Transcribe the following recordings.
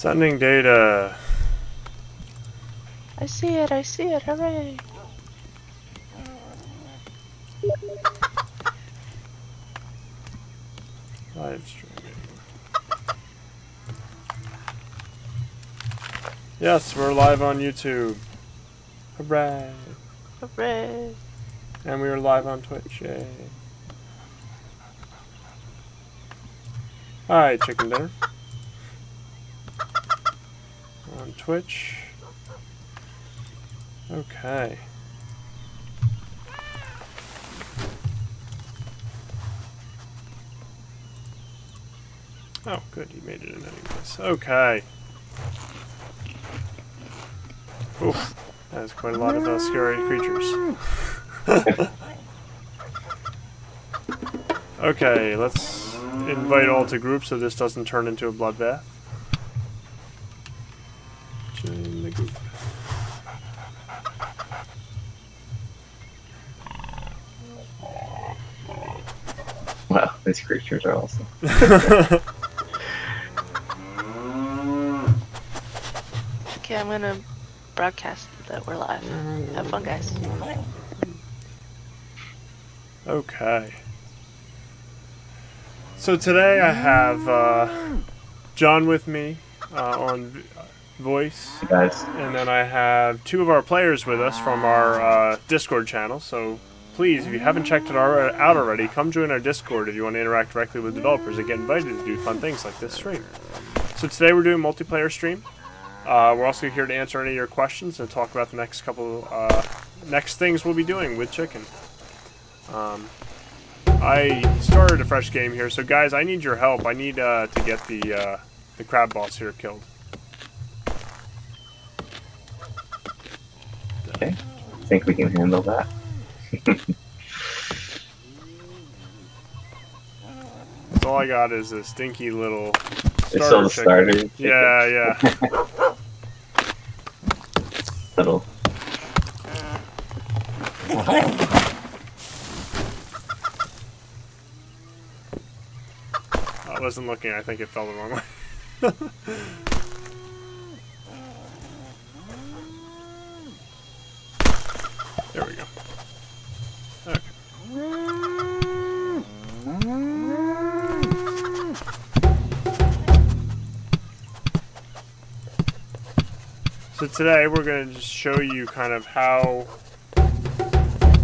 Sending data. I see it, hooray! Live streaming. Yes, we're live on YouTube. Hooray! Hooray! And we are live on Twitch. Yay! Alright, chicken dinner. On Twitch. Okay. Oh, good, you made it in anyways. Okay. Oof, that's quite a lot of scary creatures. Okay, let's invite all to groups so this doesn't turn into a bloodbath. Join the group. Wow, these creatures are awesome. Okay, I'm gonna broadcast that we're live. Have fun, guys. Okay. So today I have John with me on voice. Hey guys. And then I have two of our players with us from our Discord channel. So please, if you haven't checked it out already, come join our Discord if you want to interact directly with developers and get invited to do fun things like this stream. So today we're doing a multiplayer stream. We're also here to answer any of your questions and talk about the next couple next things we'll be doing with Chicken. I started a fresh game here, so guys, I need your help. I need to get the crab boss here killed. Okay, I think we can handle that. So all I got is a stinky little starter. It's still the starter. Chicken. Yeah, yeah. Little. I wasn't looking. I think it fell the wrong way. There we go. Okay. So today we're going to just show you kind of how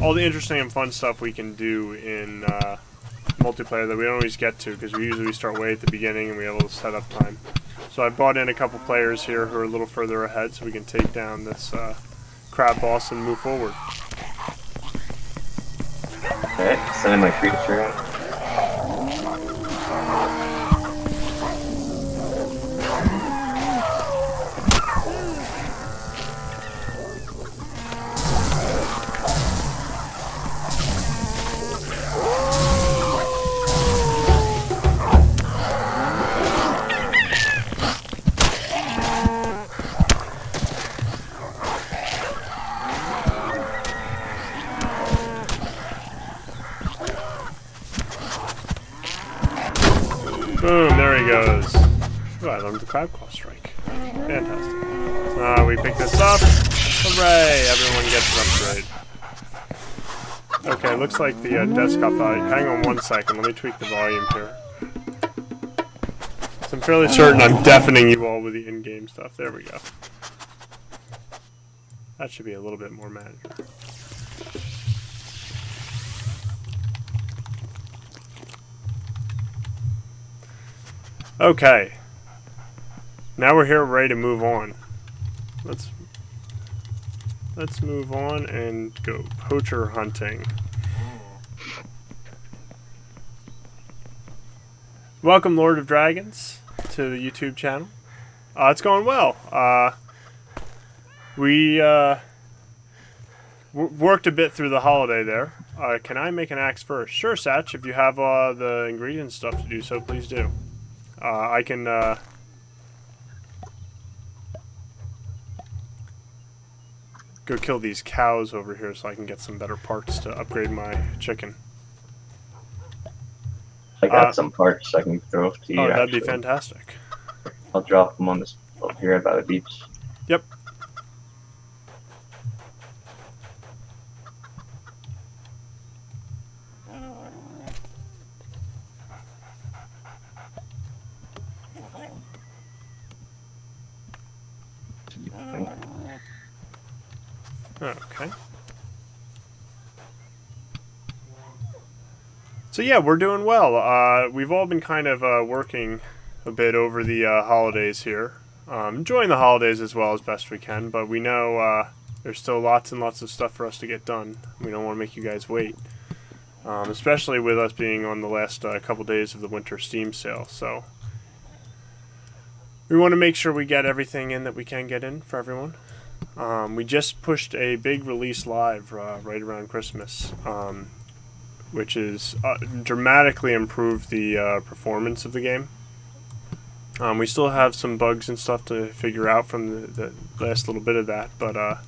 all the interesting and fun stuff we can do in multiplayer that we don't always get to because we usually start way at the beginning and we have a little setup time. So I brought in a couple players here who are a little further ahead so we can take down this crab boss and move forward. Okay, sending my creature in. Boom, there he goes. Oh, I learned the crab claw strike. Fantastic. We pick this up. Hooray! Everyone gets an upgrade. Okay, looks like the desktop value. Hang on one second, let me tweak the volume here. So I'm fairly certain I'm deafening you all with the in-game stuff. There we go. That should be a little bit more manageable. Okay. Now we're here ready to move on. Let's move on and go poacher hunting. Welcome, Lord of Dragons, to the YouTube channel. It's going well. We worked a bit through the holiday there. Can I make an axe first? Sure, Satch. If you have the ingredient stuff to do so, please do. I can go kill these cows over here so I can get some better parts to upgrade my chicken. I got some parts I can throw to you. Oh, that'd actually. be fantastic. I'll drop them on this You're right by the beach. Yep. Okay. So yeah, we're doing well. We've all been kind of working a bit over the holidays here. Enjoying the holidays as well as best we can, but we know there's still lots and lots of stuff for us to get done. We don't want to make you guys wait. Especially with us being on the last couple days of the winter Steam sale. So we want to make sure we get everything in that we can get in for everyone. We just pushed a big release live right around Christmas, which is dramatically improved the performance of the game. We still have some bugs and stuff to figure out from the last little bit of that, but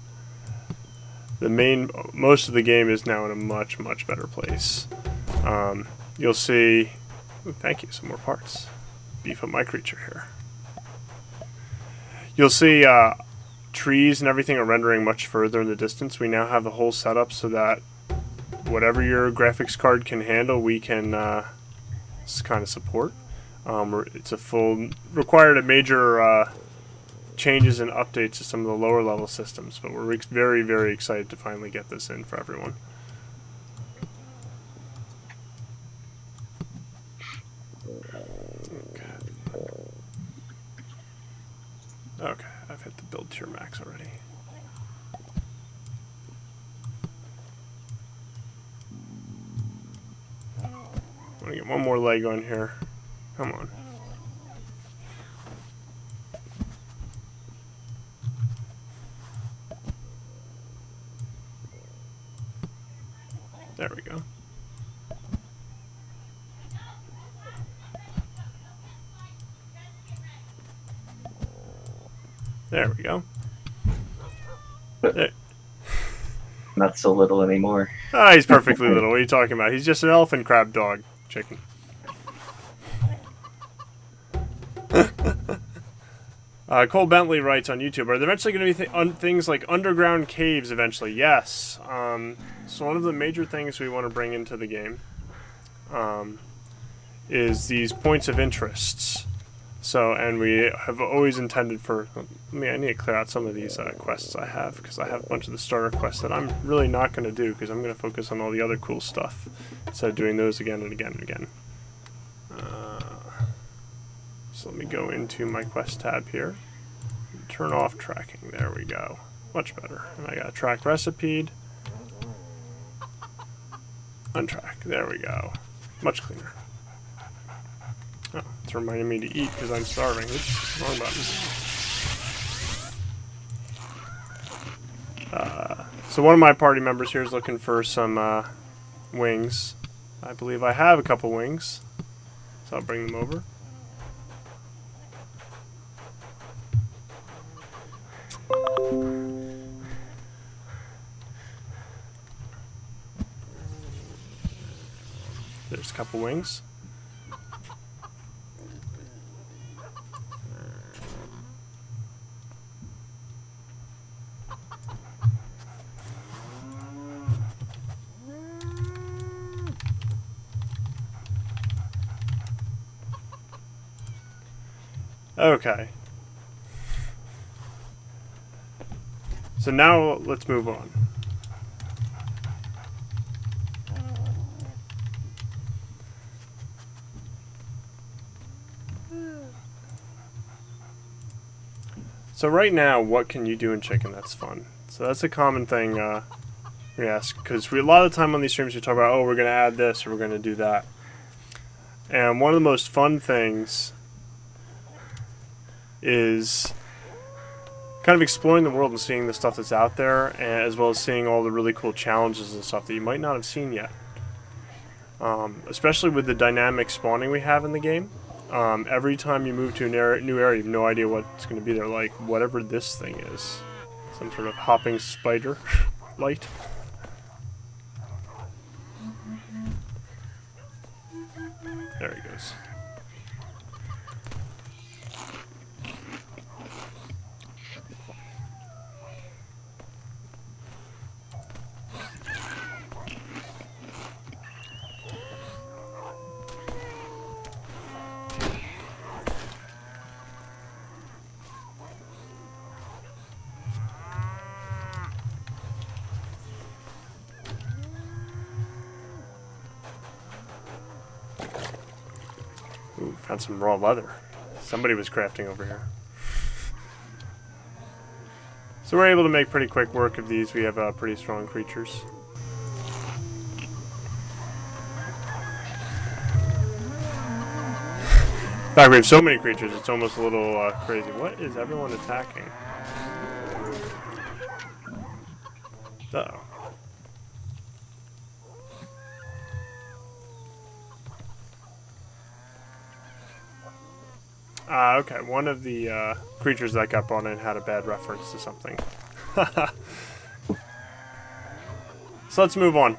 most of the game is now in a much, much better place. You'll see... Ooh, thank you, some more parts. Beef up my creature here. You'll see trees and everything are rendering much further in the distance. We now have the whole setup so that whatever your graphics card can handle, we can kind of support. It's a required a major changes and updates to some of the lower level systems, but we're very, very excited to finally get this in for everyone. Okay, I've hit the build tier max already. I want to get one more leg on here. Come on. There we go. There we go. There. Not so little anymore. Ah, he's perfectly little. What are you talking about? He's just an elephant crab dog chicken. Cole Bentley writes on YouTube, are there eventually going to be things like underground caves eventually? Yes. So one of the major things we want to bring into the game is these points of interests. So, and we have always intended for... I need to clear out some of these quests I have, because I have a bunch of the starter quests that I'm really not going to do, because I'm going to focus on all the other cool stuff, instead of doing those again and again and again. So let me go into my quest tab here. Turn off tracking. There we go. Much better. And I got track recipe. Untrack. There we go. Much cleaner. Oh, it's reminding me to eat because I'm starving. Oops, wrong button. So one of my party members here is looking for some wings. I believe I have a couple wings, so I'll bring them over. There's a couple wings. Okay. So now let's move on. So right now, what can you do in chicken that's fun? So that's a common thing we ask, because a lot of the time on these streams we talk about, oh, we're going to add this or we're going to do that. And one of the most fun things is kind of exploring the world and seeing the stuff that's out there, and as well as seeing all the really cool challenges and stuff that you might not have seen yet. Especially with the dynamic spawning we have in the game. Every time you move to a new area, you have no idea what's going to be there, like whatever this thing is. Some sort of hopping spider light. There he goes. Got some raw leather. Somebody was crafting over here. So we're able to make pretty quick work of these. We have pretty strong creatures. In fact, we have so many creatures, it's almost a little crazy. What is everyone attacking? Uh-oh. Okay, one of the creatures that got brought in had a bad reference to something. So let's move on.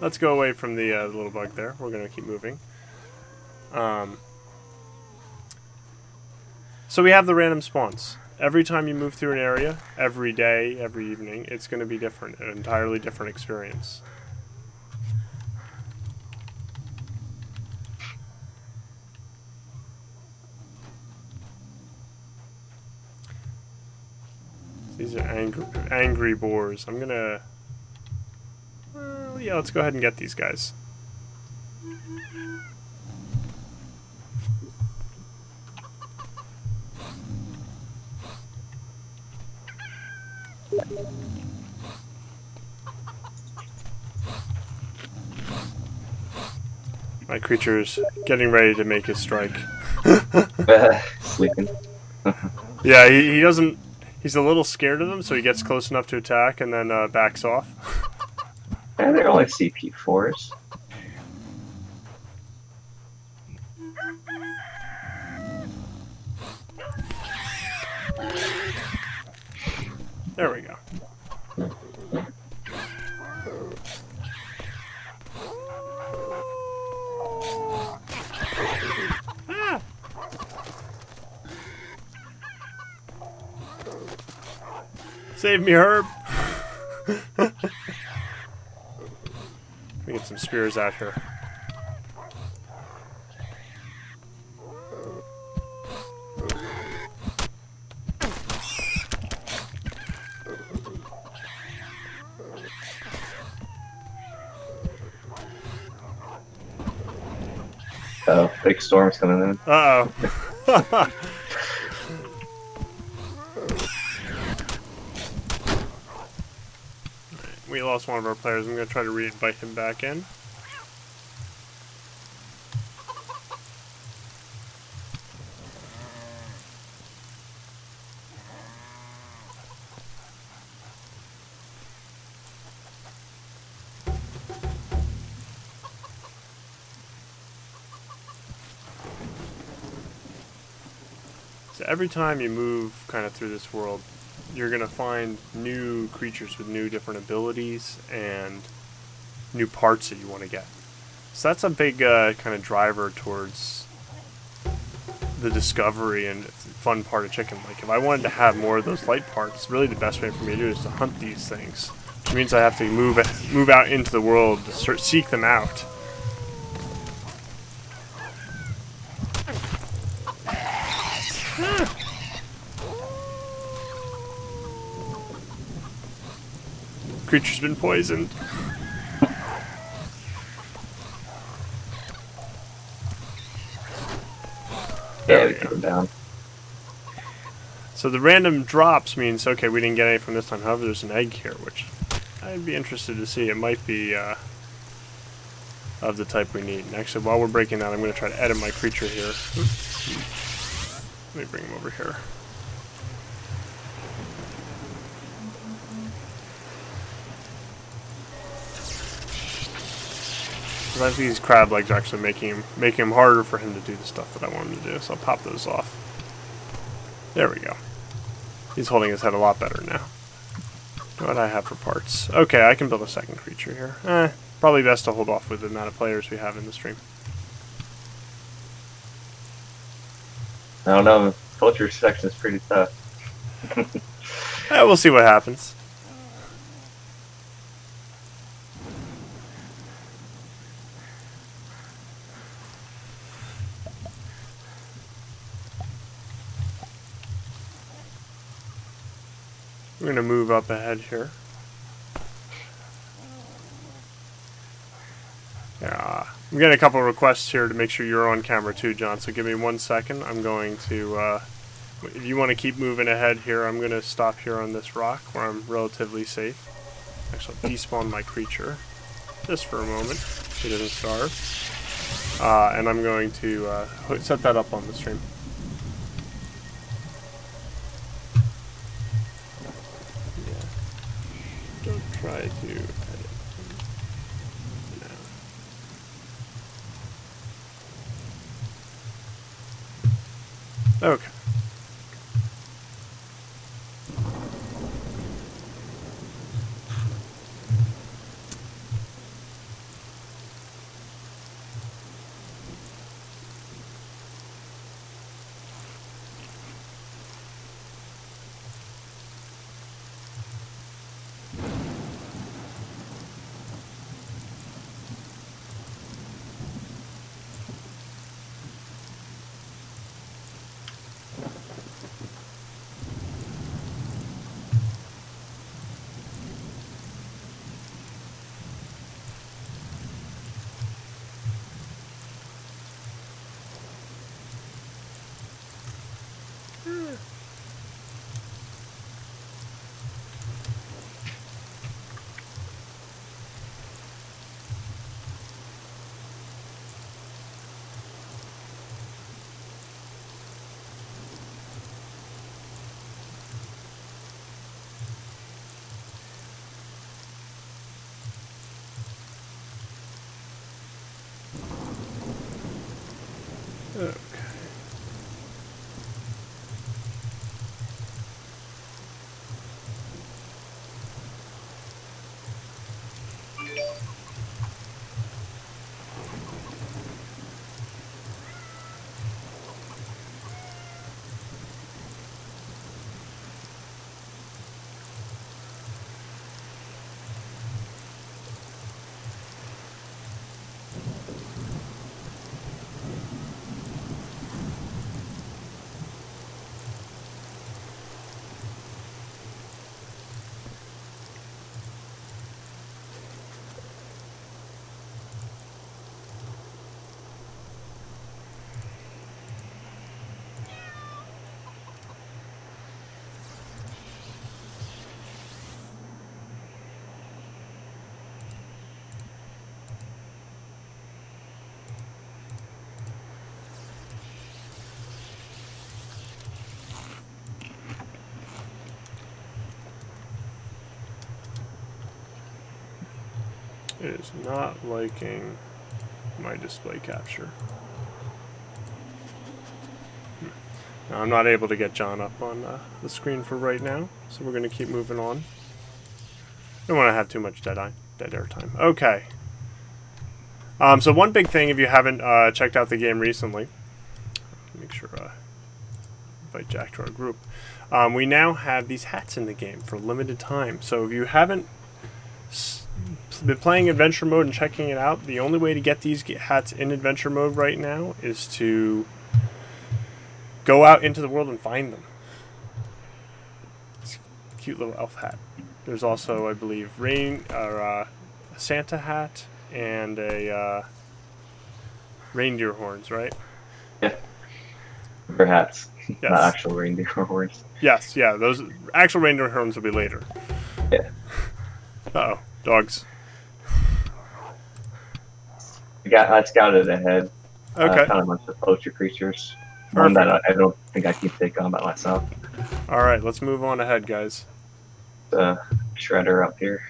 Let's go away from the little bug there. We're going to keep moving. So we have the random spawns. Every time you move through an area, every day, every evening, it's going to be different, an entirely different experience. These are angry boars. I'm gonna... yeah, let's go ahead and get these guys. My creature's getting ready to make his strike. Sleeping. Yeah, he doesn't... He's a little scared of them, so he gets close enough to attack and then backs off. Yeah, they're only CP4s. There we go. Ah! Save me, Herb! Let me get some spears out here. Oh, big storm's coming in. Uh-oh. We lost one of our players. I'm going to try to re-invite him back in. So every time you move kind of through this world, you're going to find new creatures with new different abilities and new parts that you want to get. So that's a big kind of driver towards the discovery and fun part of chicken. Like, if I wanted to have more of those light parts, really the best way for me to do it is to hunt these things. Which means I have to move out into the world to seek them out. Creature's been poisoned. Yeah, we come down. So the random drops means, okay, we didn't get any from this time. However, there's an egg here, which I'd be interested to see. It might be of the type we need. And actually, while we're breaking that, I'm going to try to edit my creature here. Oops. Let me bring him over here. I think these crab legs are actually making him harder for him to do the stuff that I want him to do, so I'll pop those off. There we go. He's holding his head a lot better now. What do I have for parts? Okay, I can build a second creature here. Probably best to hold off with the amount of players we have in the stream. I don't know, the culture section is pretty tough. We'll see what happens. We're going to move up ahead here. Yeah, I'm getting a couple of requests here to make sure you're on camera too, John. So give me 1 second. I'm going to. If you want to keep moving ahead here, I'm going to stop here on this rock where I'm relatively safe. Actually, I'll despawn my creature just for a moment so he doesn't starve. And I'm going to set that up on the stream. Yeah. Don't try to edit. No. Okay. Okay. It is not liking my display capture. Now, I'm not able to get John up on the screen for right now, so we're going to keep moving on. Don't want to have too much dead air time. Okay. So one big thing, if you haven't checked out the game recently, make sure invite Jack to our group. We now have these hats in the game for a limited time. So if you haven't been playing adventure mode and checking it out, the only way to get these hats in adventure mode right now is to go out into the world and find them. It's a cute little elf hat. There's also, I believe, a Santa hat and a reindeer horns, right? Yeah. For hats. Yes. Not actual reindeer horns. Yes, yeah. Those actual reindeer horns will be later. Yeah. Uh-oh. Dogs. I scouted ahead. Okay. Found a bunch of poacher creatures. One that I don't think I can take on by myself. Alright, let's move on ahead, guys. Shredder up here.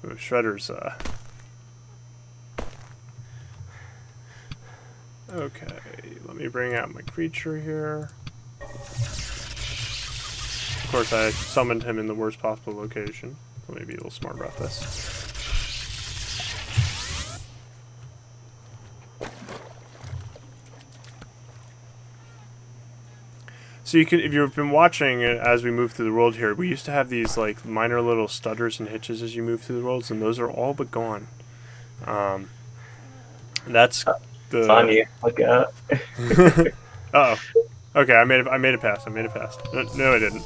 Ooh, Shredder's, Okay, let me bring out my creature here. Of course, I summoned him in the worst possible location. Let me be a little smart about this. So you can, if you've been watching as we move through the world here, we used to have these like minor little stutters and hitches as you move through the worlds, and those are all but gone. That's the. It's on you. Look out. Uh oh. Okay, I made it past. No, I didn't.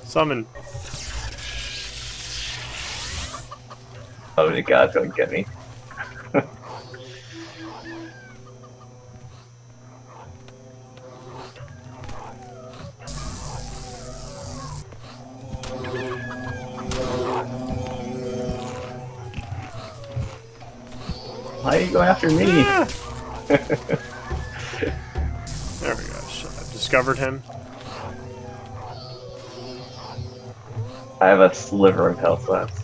Summon. Oh my god, don't get me. Why are you going after me? Ah! There we go. So I've discovered him. I have a sliver of health left.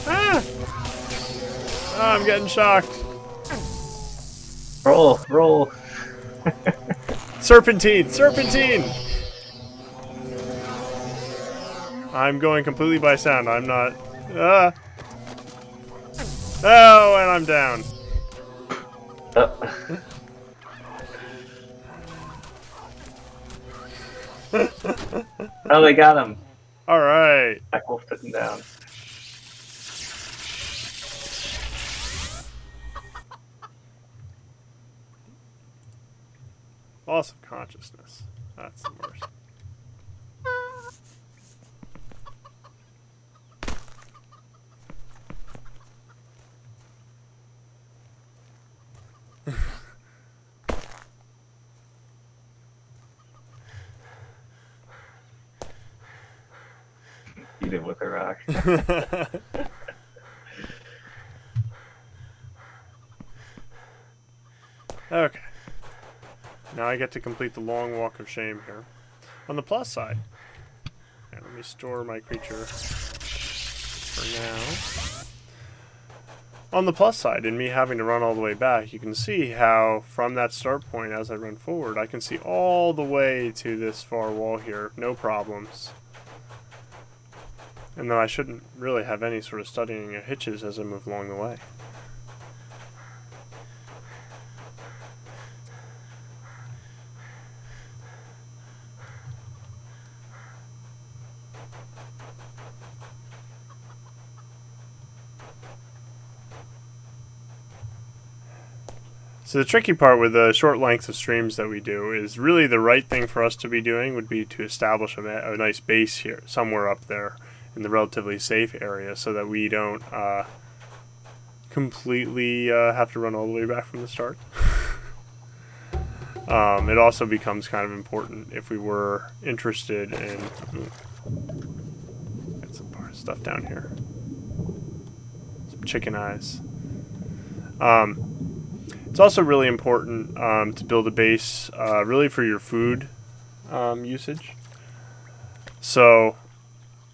Ah! Oh, I'm getting shocked. Roll, roll. Serpentine! Serpentine! I'm going completely by sound. I'm not... Ah! Oh, and I'm down. Oh, they got him. Alright. I wolfed him down. Loss of consciousness. That's the worst. Eat it with a rock. Okay. Now I get to complete the long walk of shame here. On the plus side, okay, let me store my creature for now. On the plus side, in me having to run all the way back, you can see how from that start point as I run forward, I can see all the way to this far wall here, no problems. And though I shouldn't really have any sort of studying or hitches as I move along the way. So the tricky part with the short length of streams that we do is really the right thing for us to be doing would be to establish a nice base here, somewhere up there in the relatively safe area so that we don't completely have to run all the way back from the start. It also becomes kind of important if we were interested in... Got some stuff down here. Some chicken eyes. It's also really important to build a base really for your food usage. So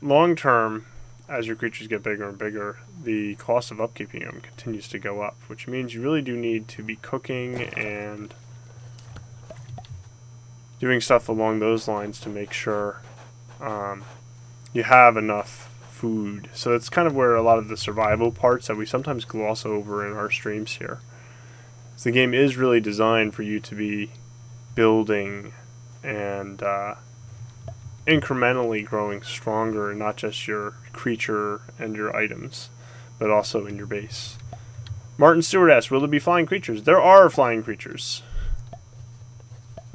long term, as your creatures get bigger and bigger, the cost of upkeeping them continues to go up, which means you really do need to be cooking and doing stuff along those lines to make sure you have enough food. So that's kind of where a lot of the survival parts that we sometimes gloss over in our streams here. So the game is really designed for you to be building and incrementally growing stronger, not just your creature and your items, but also in your base. Martin Stewart asks, will there be flying creatures? There are flying creatures.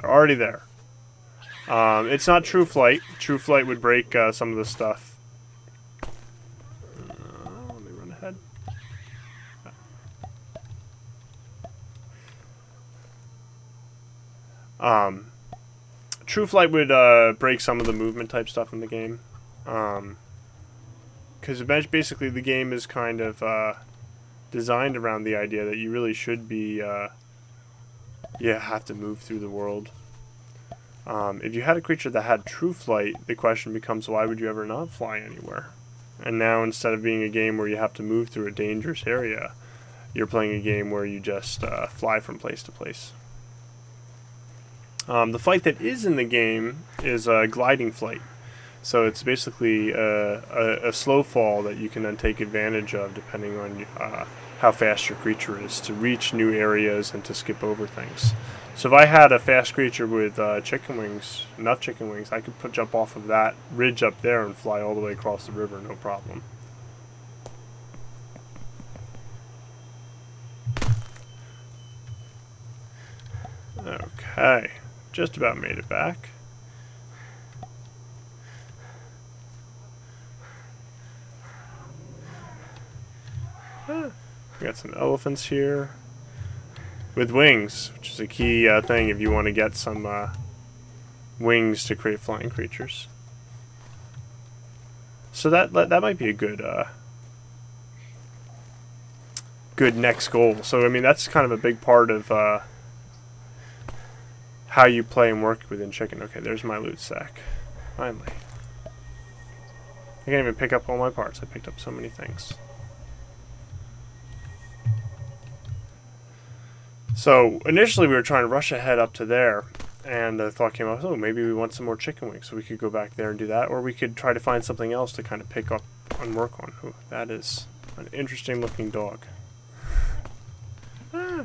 They're already there. It's not true flight. True flight would break some of the stuff. Let me run ahead. True flight would break some of the movement type stuff in the game. Because basically the game is kind of designed around the idea that you really should be, have to move through the world. If you had a creature that had true flight, the question becomes, why would you ever not fly anywhere? And now, instead of being a game where you have to move through a dangerous area, you're playing a game where you just fly from place to place. The flight that is in the game is a gliding flight. So it's basically a slow fall that you can then take advantage of depending on how fast your creature is to reach new areas and to skip over things. So if I had a fast creature with chicken wings, enough chicken wings, I could jump off of that ridge up there and fly all the way across the river, no problem. Okay, just about made it back. We got some elephants here with wings, which is a key thing if you want to get some wings to create flying creatures. So that might be a good good next goal. So I mean that's kind of a big part of how you play and work within chicken. Okay, there's my loot sack. Finally. I can't even pick up all my parts. I picked up so many things. So initially we were trying to rush ahead up to there, and the thought came up, oh, maybe we want some more chicken wings, so we could go back there and do that, or we could try to find something else to kind of pick up and work on. Ooh, that is an interesting looking dog. Ah.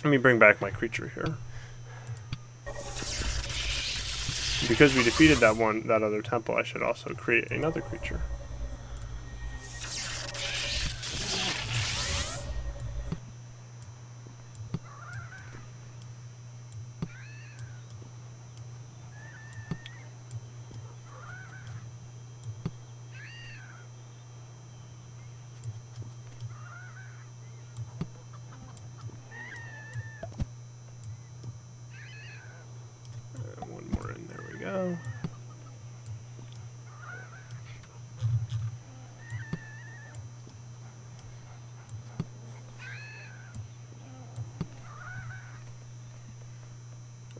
Let me bring back my creature here. Because we defeated that other temple, I should also create another creature. Go.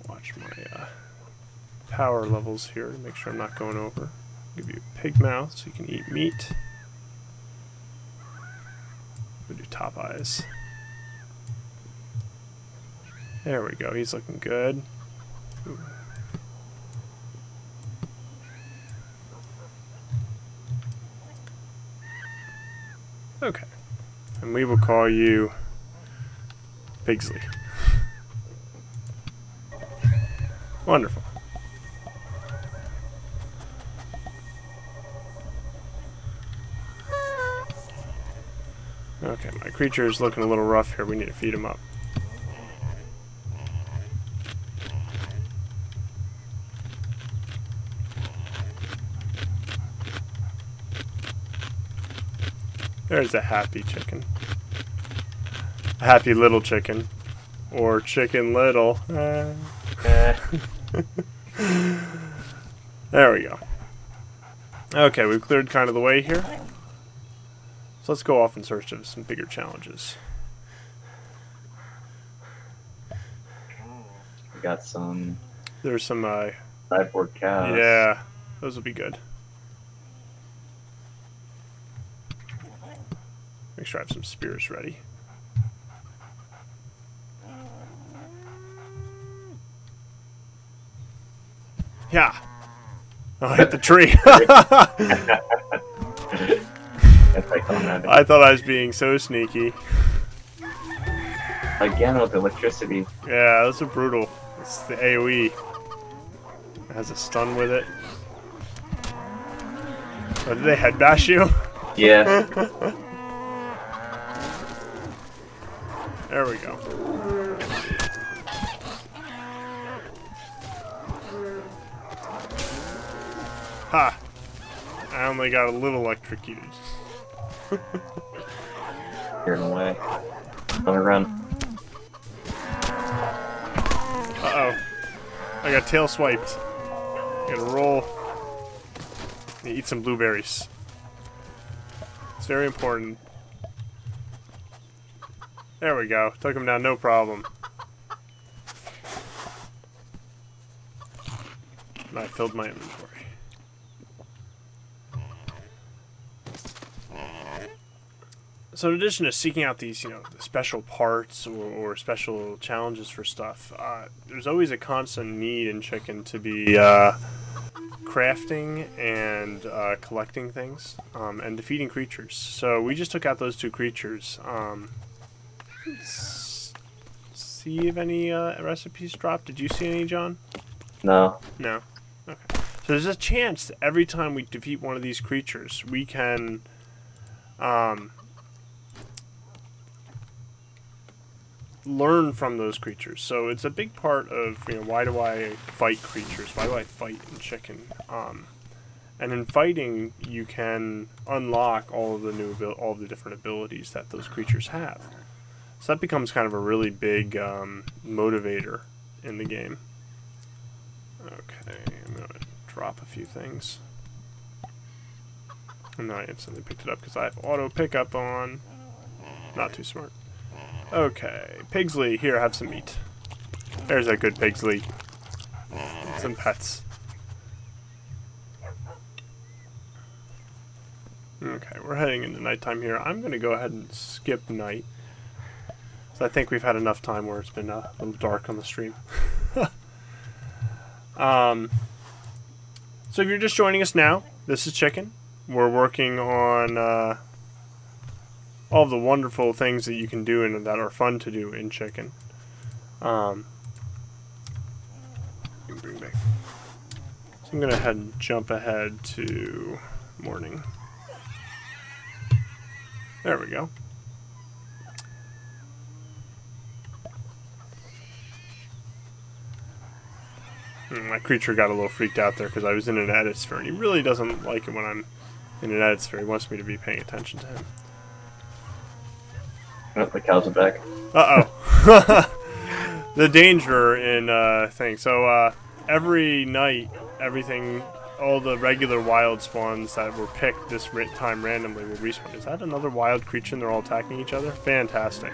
Watch my power levels here to make sure I'm not going over. Give you a pig mouth so you can eat meat. We'll do top eyes. There we go, he's looking good. Ooh. Okay, and we will call you Pigsley. Wonderful. Okay, my creature is looking a little rough here. We need to feed him up. There's a happy chicken. A happy little chicken. Or chicken little. There we go. Okay, we've cleared kind of the way here. So let's go off in search of some bigger challenges. We got some... There's some... cyborg cows. Yeah, those will be good. Make sure I have some spears ready. Yeah. Oh, I hit the tree. I thought I was being so sneaky. Again with electricity. Yeah, those are brutal. It's the AoE. It has a stun with it. Oh, did they head bash you? Yeah. There we go. Ha! I only got a little electrocuted. Get away. Let me run. Uh-oh. I got tail swiped. Gotta roll. Eat some blueberries. It's very important. There we go. Took him down, no problem. And I filled my inventory. So in addition to seeking out these, special parts or special challenges for stuff, there's always a constant need in chicken to be crafting and collecting things and defeating creatures. So we just took out those two creatures. Let's see if any recipes dropped. Did you see any, John? No. No? Okay. So there's a chance that every time we defeat one of these creatures, we can learn from those creatures. So it's a big part of, why do I fight creatures? Why do I fight in chicken? And in fighting, you can unlock all of the different abilities that those creatures have. So that becomes kind of a really big motivator in the game. Okay, I'm going to drop a few things. And then I instantly picked it up because I have auto pickup on. Not too smart. Okay, Pigsley, here, have some meat. There's that good Pigsley. Some pets. Okay, we're heading into nighttime here. I'm going to go ahead and skip night. So I think we've had enough time where it's been a little dark on the stream. So if you're just joining us now, this is Chicken. We're working on all of the wonderful things that you can do and that are fun to do in Chicken. Bring back. So I'm going to head and jump ahead to morning. There we go. My creature got a little freaked out there because I was in an edit sphere, and he really doesn't like it when I'm in an edit sphere. He wants me to be paying attention to him. Oh, the cows are back. Uh-oh. The danger in thing. So every night, all the regular wild spawns that were picked this time randomly will respawn. Is that another wild creature and they're all attacking each other? Fantastic.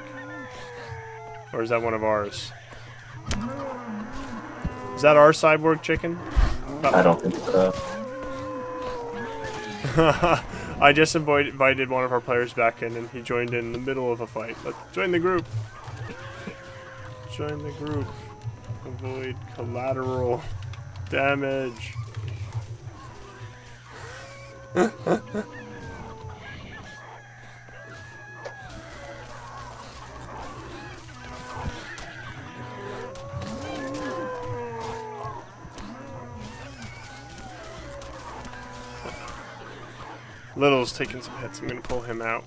Or is that one of ours? Is that our cyborg chicken? I don't think so. I just invited one of our players back in and he joined in the middle of a fight. Let's join the group. Join the group. Avoid collateral damage. Little's taking some hits. I'm going to pull him out.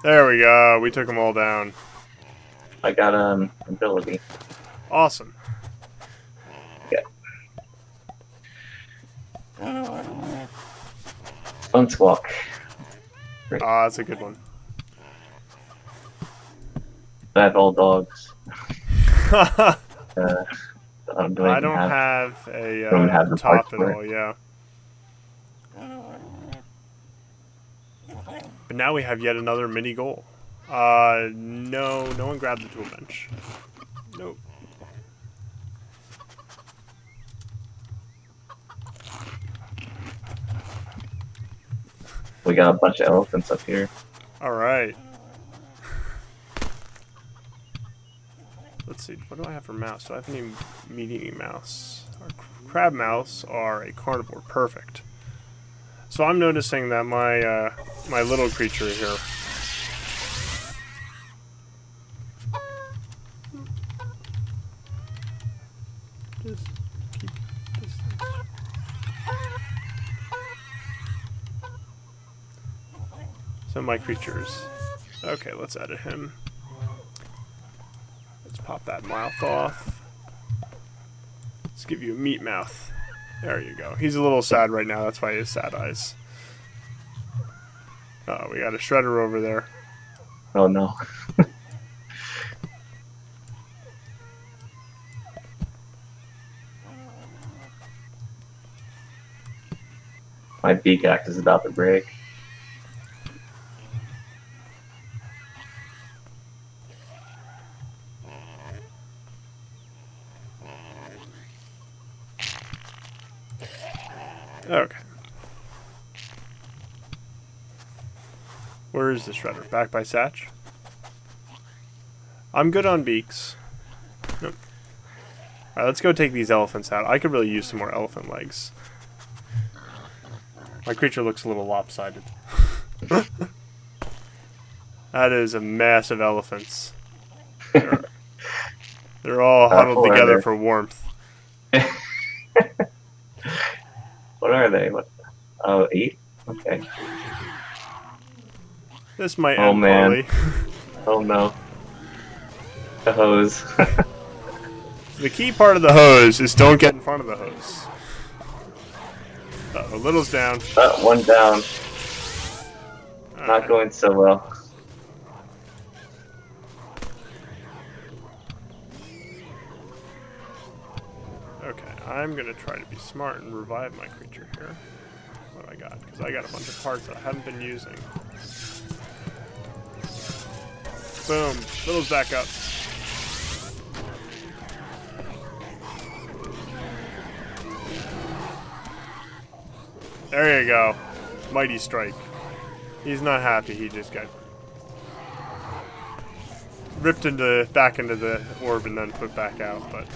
There we go. We took them all down. I got ability. Awesome. Yeah. Fun squawk. Ah, that's a good one. Bad old dogs. I don't have a don't have the top parts at for all, yeah. But now we have yet another mini goal. No one grabbed the tool bench. Nope. We got a bunch of elephants up here. Alright. Let's see, what do I have for mouse? Do I have any medium mouse? Our crab mouse are a carnivore. Perfect. So I'm noticing that my my little creature here. Just keep distance. So my creatures. Okay, let's edit him. Let's pop that mouth off. Let's give you a meat mouth. There you go. He's a little sad right now. That's why he has sad eyes. Oh, we got a shredder over there. Oh no. My beak axe is about to break. Okay. Where is the shredder? Back by Satch? I'm good on beaks. Nope. Alright, let's go take these elephants out. I could really use some more elephant legs. My creature looks a little lopsided. That is a mass of elephants. They're all huddled together for warmth. What are they? What? Oh, 8? Okay. This might Oh, end man. poorly. Oh no. The hose. The key part of the hose is don't get in front of the hose. Uh-oh, Little's down. One down. Not Alright. going so well. Okay, I'm gonna try to be smart and revive my creature here. What I got? Because I got a bunch of parts that I haven't been using. Boom. Little's back up. There you go. Mighty strike. He's not happy. He just got ripped back into the orb and then put back out. But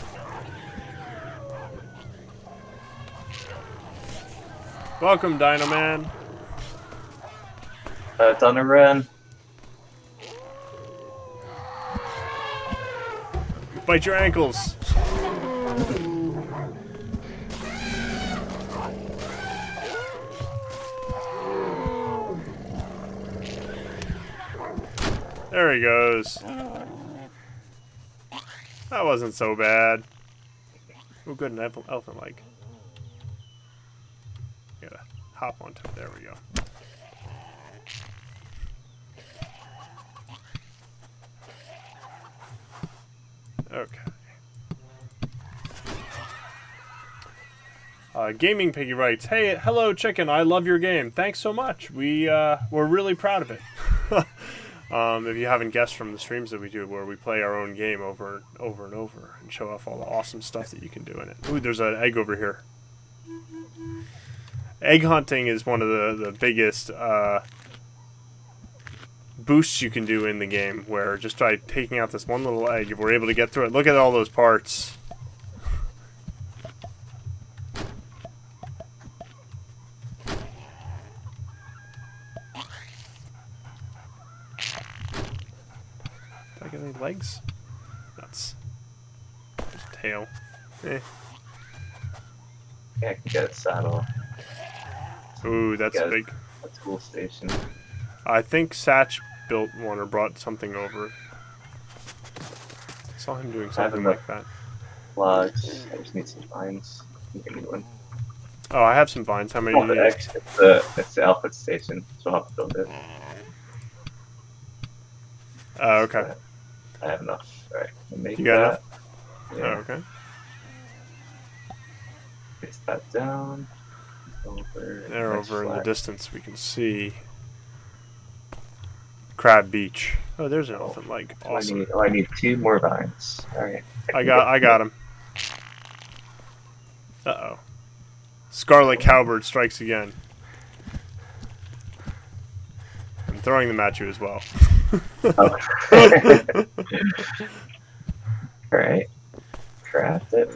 welcome, Dino Man. It's on a run. Bite your ankles. There he goes. That wasn't so bad. Oh, good, an elephant leg. Gotta hop onto it. There we go. Okay. Gaming Piggy writes, "Hey, hello, chicken. I love your game. Thanks so much. We're really proud of it." If you haven't guessed from the streams that we do, where we play our own game over and over and show off all the awesome stuff that you can do in it. Ooh, there's an egg over here. Egg hunting is one of the biggest boosts you can do in the game, where just by taking out this one little egg, if we're able to get through it, look at all those parts. Did I get any legs? Nuts. There's a tail. Eh. Yeah, I can get a saddle. Ooh, that's Got big. a tool station. I think Satch built one or brought something over. I saw him doing something like that. Logs. I just need some vines. Give me one. Oh, I have some vines. How many do you need? It's the output station, so I'll have to build it. Oh, okay. I have enough. Alright, make You got that. enough? Yeah. Oh, okay. Place that down. Over. There, Nice over in the flag. distance, we can see Crab Beach. Oh, there's an elephant leg. Awesome. I need 2 more vines. Alright. I got him. Uh-oh. Scarlet Cowbird strikes again. I'm throwing them at you as well. Oh. Alright. Craft it.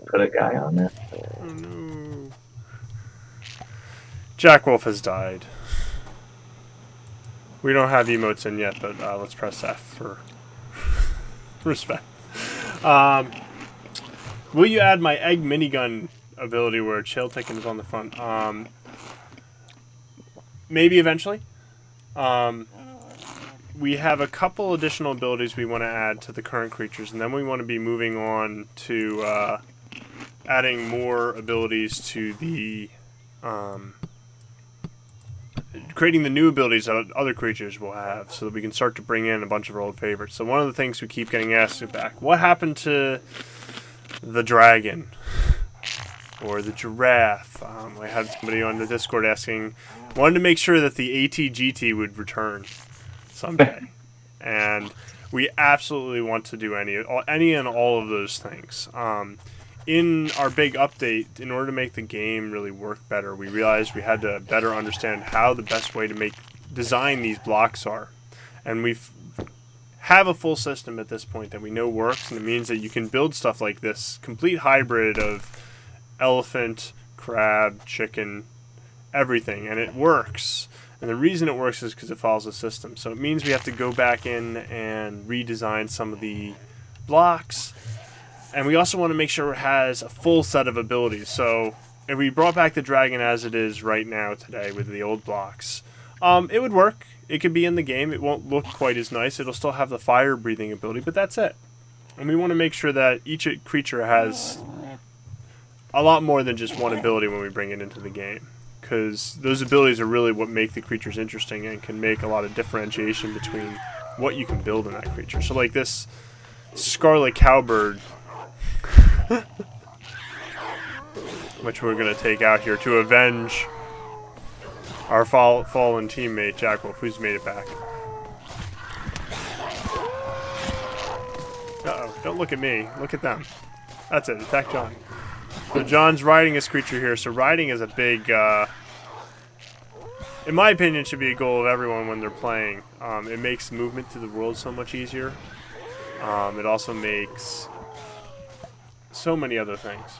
Put a guy on it. Oh no. Jack Wolf has died. We don't have emotes in yet, but let's press F for respect. Will you add my egg minigun ability where Chill Ticken is on the front? Maybe eventually. We have a couple additional abilities we want to add to the current creatures, and then we want to be moving on to adding more abilities to the creating the new abilities that other creatures will have, so that we can start to bring in a bunch of our old favorites. So one of the things we keep getting asked back, what happened to the dragon or the giraffe? I had somebody on the Discord asking, wanted to make sure that the ATGT would return someday, and we absolutely want to do any and all of those things. In our big update, in order to make the game really work better, we realized we had to better understand how the best way to design these blocks are, and we have a full system at this point that we know works, and it means that you can build stuff like this complete hybrid of elephant, crab, chicken, everything, and it works. And the reason it works is because it follows a system. So it means we have to go back in and redesign some of the blocks. And we also want to make sure it has a full set of abilities. So if we brought back the dragon as it is right now today with the old blocks, it would work. It could be in the game. It won't look quite as nice. It'll still have the fire-breathing ability, but that's it. And we want to make sure that each creature has a lot more than just one ability when we bring it into the game. Because those abilities are really what make the creatures interesting and can make a lot of differentiation between what you can build in that creature. So like this Scarlet Cowbird, which we're going to take out here to avenge our fallen teammate, Jack Wolf, who's made it back. Uh-oh, don't look at me. Look at them. That's it, attack John. So John's riding his creature here, so riding is a big, in my opinion, should be a goal of everyone when they're playing. It makes movement through the world so much easier. It also makes so many other things.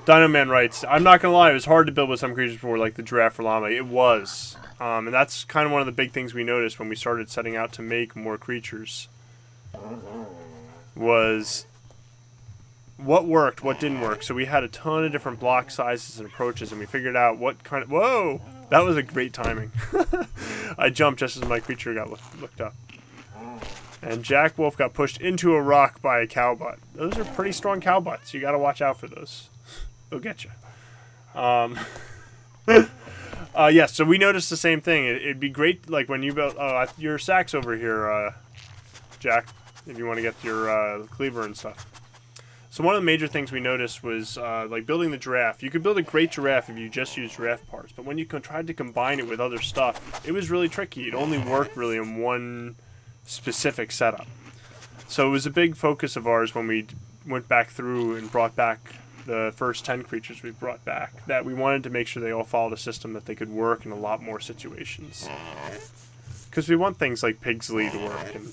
Dino Man writes, I'm not going to lie, it was hard to build with some creatures before, like the giraffe or llama. It was. And that's kind of one of the big things we noticed when we started setting out to make more creatures. Was what worked, what didn't work. So we had a ton of different block sizes and approaches, and we figured out what kind of... Whoa! That was a great timing. I jumped just as my creature got looked up. And Jack Wolf got pushed into a rock by a cowbutt. Those are pretty strong cowbutts. You got to watch out for those. They'll get you. Yeah, so we noticed the same thing. It'd be great, like, when you build... your sack's over here, Jack, if you want to get your cleaver and stuff. So one of the major things we noticed was, like, building the giraffe. You could build a great giraffe if you just used giraffe parts, but when you tried to combine it with other stuff, it was really tricky. It only worked, really, in one specific setup. So it was a big focus of ours when we went back through and brought back the first 10 creatures we brought back, that we wanted to make sure they all followed a system that they could work in a lot more situations. Because we want things like Pigsley to work, and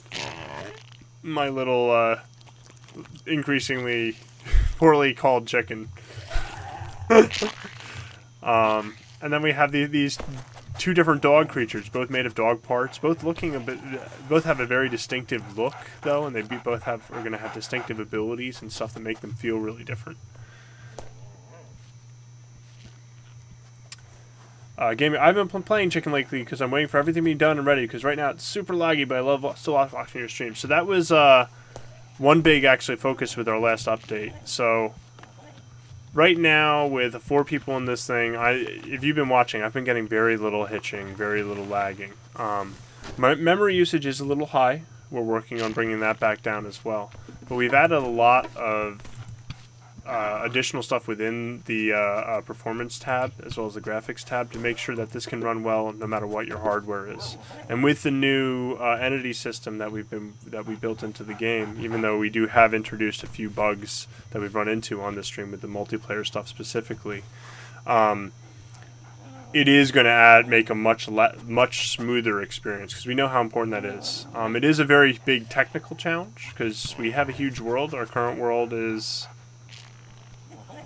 my little, increasingly poorly called chicken. And then we have these two different dog creatures, both made of dog parts, both have a very distinctive look, though, and they both are going to have distinctive abilities and stuff that make them feel really different. I've been playing Chicken lately because I'm waiting for everything to be done and ready, because right now it's super laggy, but I still love watching your stream. So that was one big actually focus with our last update. So right now with 4 people in this thing, if you've been watching, I've been getting very little hitching, very little lagging. My memory usage is a little high. We're working on bringing that back down as well. But we've added a lot of additional stuff within the performance tab as well as the graphics tab to make sure that this can run well no matter what your hardware is. And with the new entity system that we built into the game, even though we do have introduced a few bugs that we've run into on this stream with the multiplayer stuff specifically, it is going to make a much smoother experience, because we know how important that is. It is a very big technical challenge because we have a huge world. Our current world is...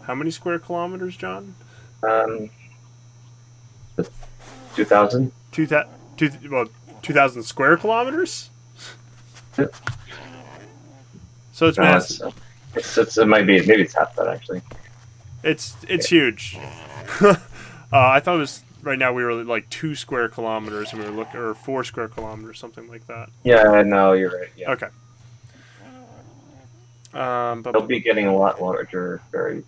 How many square kilometers, John? 2,000. 2,000 square kilometers? Yep. So it's massive. It might be, maybe it's half that, actually. It's huge. I thought it was, right now we were like 2 square kilometers, and we were looking, or 4 square kilometers, something like that. Yeah, no, you're right, yeah. Okay. They'll be getting a lot larger very...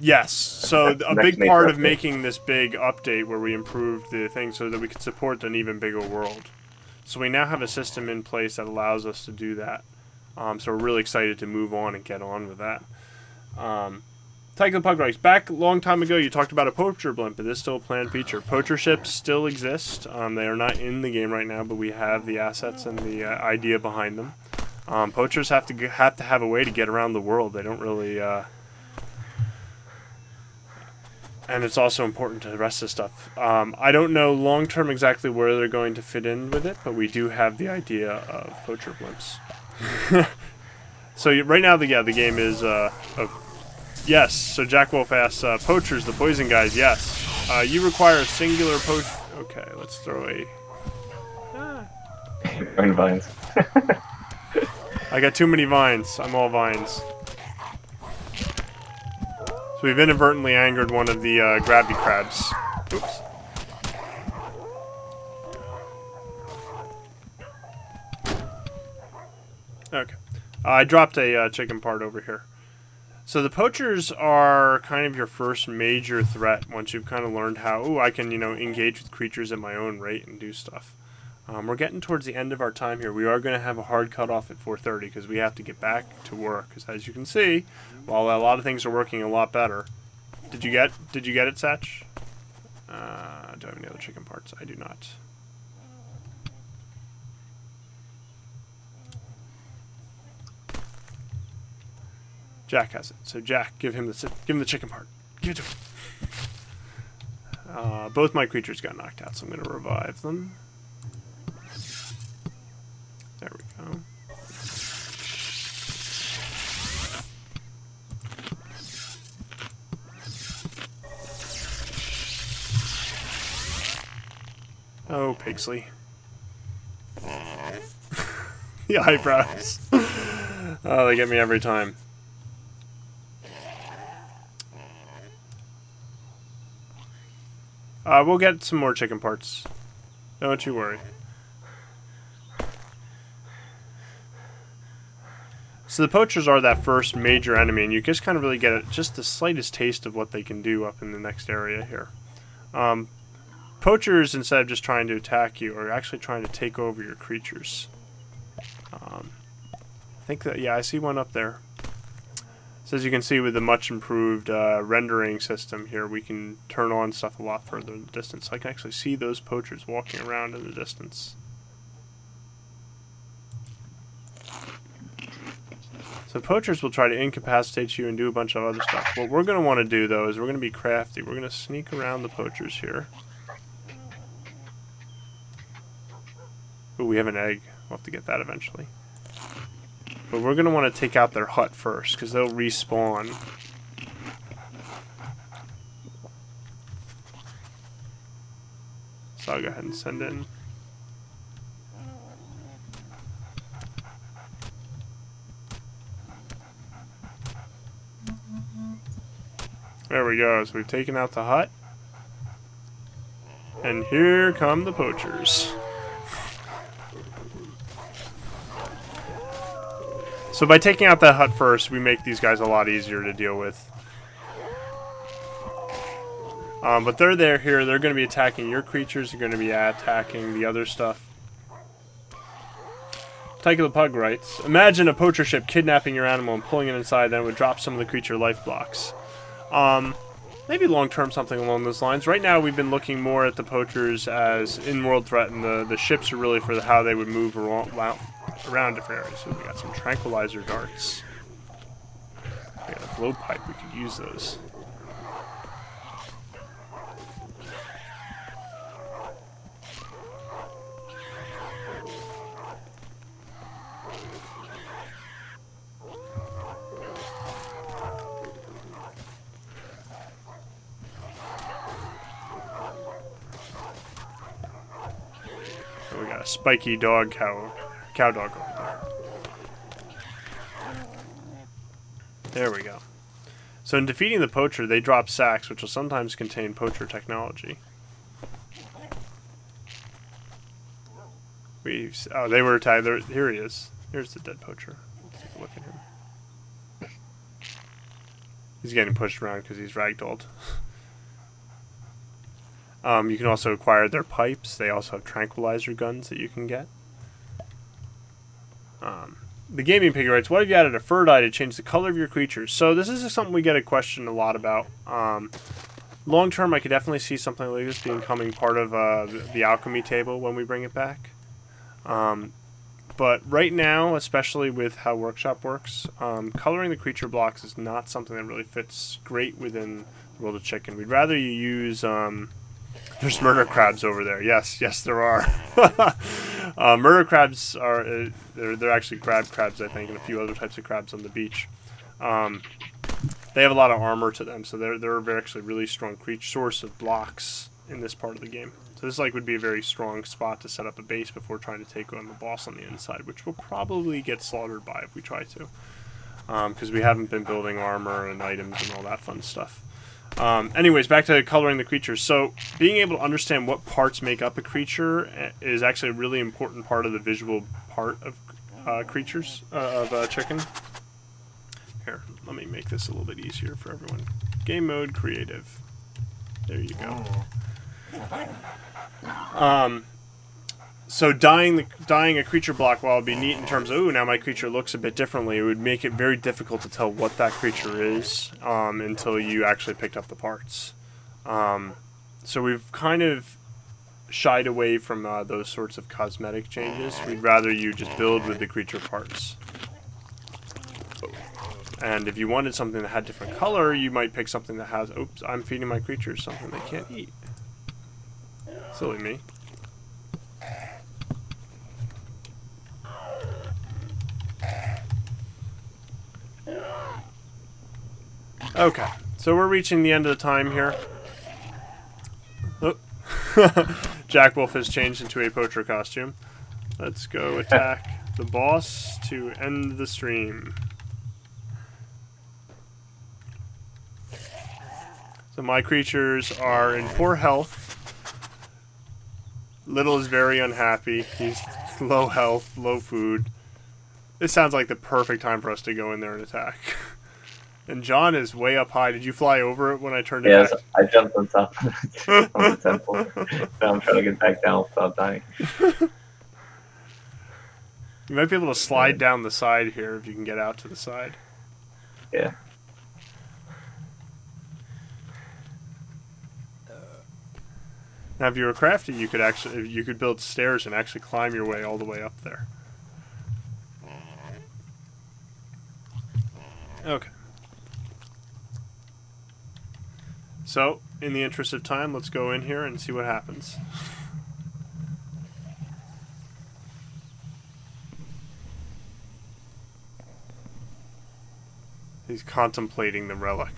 Yes, so a big part of making this big update where we improved the thing so that we could support an even bigger world. So we now have a system in place that allows us to do that. So we're really excited to move on and get on with that. Tycho the Pug Writes, back a long time ago you talked about a poacher blimp, but this is still a planned feature. Poacher ships still exist. They are not in the game right now, but we have the assets and the idea behind them. Poachers have to have a way to get around the world. They don't really... And it's also important to the rest of the stuff. I don't know long-term exactly where they're going to fit in with it, but we do have the idea of poacher blimps. So right now, the game is... yes, so Jack Wolf asks, poachers, the poison guys, yes. You require a singular poach... Okay, let's throw a... Vines. I got too many vines. I'm all vines. So we've inadvertently angered one of the grabby crabs. Oops. I dropped a chicken part over here. So the poachers are kind of your first major threat once you've kind of learned how, I can, engage with creatures at my own rate and do stuff. We're getting towards the end of our time here. We are going to have a hard cutoff at 4:30 because we have to get back to work. Because as you can see, while a lot of things are working a lot better. Did you get it, Satch? Do I have any other chicken parts? I do not. Jack has it. So Jack, give him the chicken part. Give it to him. Both my creatures got knocked out, so I'm going to revive them. There we go. Oh, Pigsley. The eyebrows. Oh, they get me every time. We'll get some more chicken parts. Don't you worry. So the poachers are that first major enemy, and you just kind of really get just the slightest taste of what they can do up in the next area here. Poachers, instead of just trying to attack you, are actually trying to take over your creatures. I think that, yeah, I see one up there. So as you can see, with the much improved rendering system here, we can turn on stuff a lot further in the distance. So I can actually see those poachers walking around in the distance. So poachers will try to incapacitate you and do a bunch of other stuff. What we're going to want to do, though, is we're going to be crafty. We're going to sneak around the poachers here. Ooh, we have an egg. We'll have to get that eventually. But we're going to want to take out their hut first, because they'll respawn. So I'll go ahead and send in. There we go. So we've taken out the hut. And here come the poachers. So by taking out that hut first, we make these guys a lot easier to deal with. But they're here. They're going to be attacking your creatures. They're going to be attacking the other stuff. Tycho the Pug writes, imagine a poacher ship kidnapping your animal and pulling it inside, then it would drop some of the creature life blocks. Maybe long-term something along those lines. Right now we've been looking more at the poachers as in-world threat, and the ships are really for how they would move around different areas. So we got some tranquilizer darts. We got a blowpipe, we could use those. We got a spiky dog cow dog over there. There we go. So in defeating the poacher, they drop sacks, which will sometimes contain poacher technology. Oh, they were attacked. Here he is. Here's the dead poacher. Let's take a look at him. He's getting pushed around because he's ragdolled. You can also acquire their pipes. They also have tranquilizer guns that you can get. The Gaming Piggy writes, what if you added a fur dye to change the color of your creatures? So this is something we get a question a lot about. Long term, I could definitely see something like this becoming part of the alchemy table when we bring it back. But right now, especially with how Workshop works, coloring the creature blocks is not something that really fits great within the world of chicken. We'd rather you use... There's murder crabs over there. Yes, there are. Murder crabs are they're actually crabs, I think, and a few other types of crabs on the beach. They have a lot of armor to them, so they're actually really strong source of blocks in this part of the game. So this would be a very strong spot to set up a base before trying to take on the boss on the inside, which we'll probably get slaughtered by if we try to, because we haven't been building armor and items and all that fun stuff. Anyways, back to coloring the creatures. So, being able to understand what parts make up a creature is actually a really important part of the visual part of creatures of chicken. Here, let me make this a little bit easier for everyone. Game mode, creative. There you go. So dying a creature block, while it'd be neat in terms of, ooh, now my creature looks a bit differently, it would make it very difficult to tell what that creature is until you actually picked up the parts. So we've kind of shied away from those sorts of cosmetic changes. We'd rather you just build with the creature parts. And if you wanted something that had different color, you might pick something that has, oops, I'm feeding my creatures something they can't eat. Silly me. Okay, so we're reaching the end of the time here. Oh. Jack Wolf has changed into a poacher costume. Let's go attack the boss to end the stream. So my creatures are in poor health. Little is very unhappy. He's low health, low food. This sounds like the perfect time for us to go in there and attack. And John is way up high. Did you fly over it when I turned it back? Yes, I jumped on top of the temple. Now I'm trying to get back down without dying. You might be able to slide down the side here if you can get out to the side. Yeah. Now, if you were crafty, you could build stairs and actually climb your way all the way up there. Okay. So, in the interest of time, let's go in here and see what happens. He's contemplating the relic.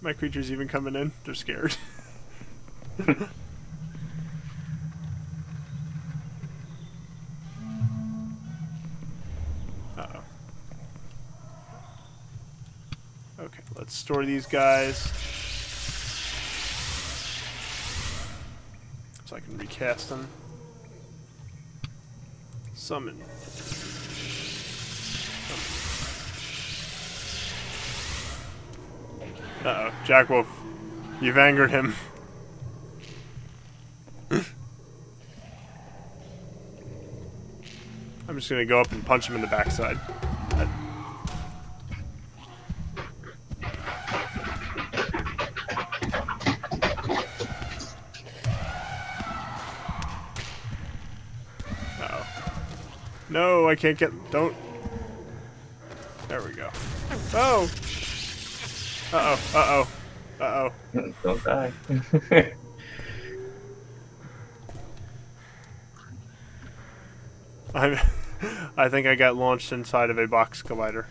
My creature's even coming in. They're scared. Uh-oh. Okay, let's store these guys. So I can recast them. Summon. Uh-oh, Jack Wolf. You've angered him. I'm just gonna go up and punch him in the backside. Uh-oh. No, I can't get... Don't... There we go. Oh! Uh-oh, uh-oh, uh-oh. Don't die. I think I got launched inside of a box collider.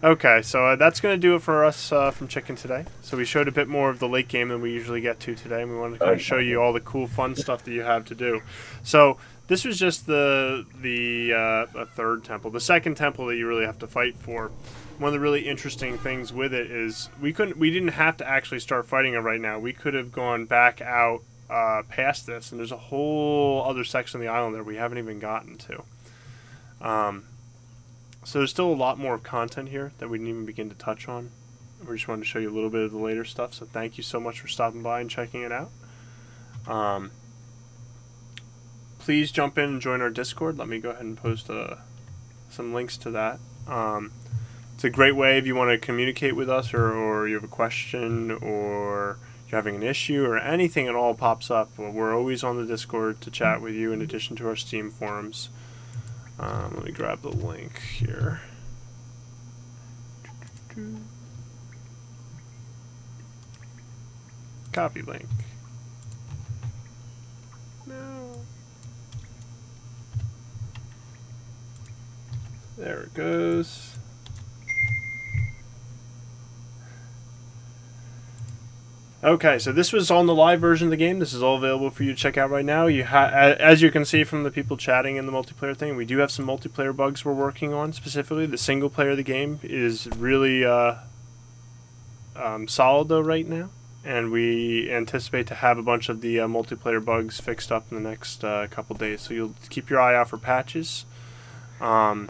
Okay, so that's going to do it for us from Chicken today. So we showed a bit more of the late game than we usually get to today, and we wanted to kind of show you all the cool, fun stuff that you have to do. So this was just the third temple. The second temple that you really have to fight for. One of the really interesting things with it is we didn't have to actually start fighting it right now. We could have gone back out past this, and there's a whole other section of the island there we haven't even gotten to. So there's still a lot more content here that we didn't even begin to touch on. We just wanted to show you a little bit of the later stuff, so thank you so much for stopping by and checking it out. Please jump in and join our Discord. Let me go ahead and post some links to that. It's a great way if you want to communicate with us, or you have a question, or you're having an issue, or anything at all pops up. Well, we're always on the Discord to chat with you in addition to our Steam forums. Let me grab the link here. Copy link. No. There it goes. Okay, so this was on the live version of the game. This is all available for you to check out right now. As you can see from the people chatting in the multiplayer thing, we do have some multiplayer bugs we're working on specifically. The single player of the game is really solid though right now, and we anticipate to have a bunch of the multiplayer bugs fixed up in the next couple days. So you'll keep your eye out for patches. And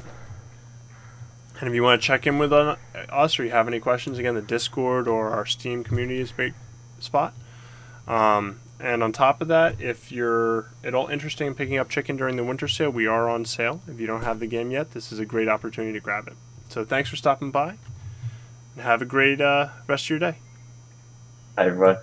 if you want to check in with us or you have any questions, again, the Discord or our Steam community is a great spot. And on top of that, if you're at all interested in picking up Chicken during the winter sale, we are on sale. If you don't have the game yet, this is a great opportunity to grab it. So thanks for stopping by, and have a great rest of your day. Hi, everyone.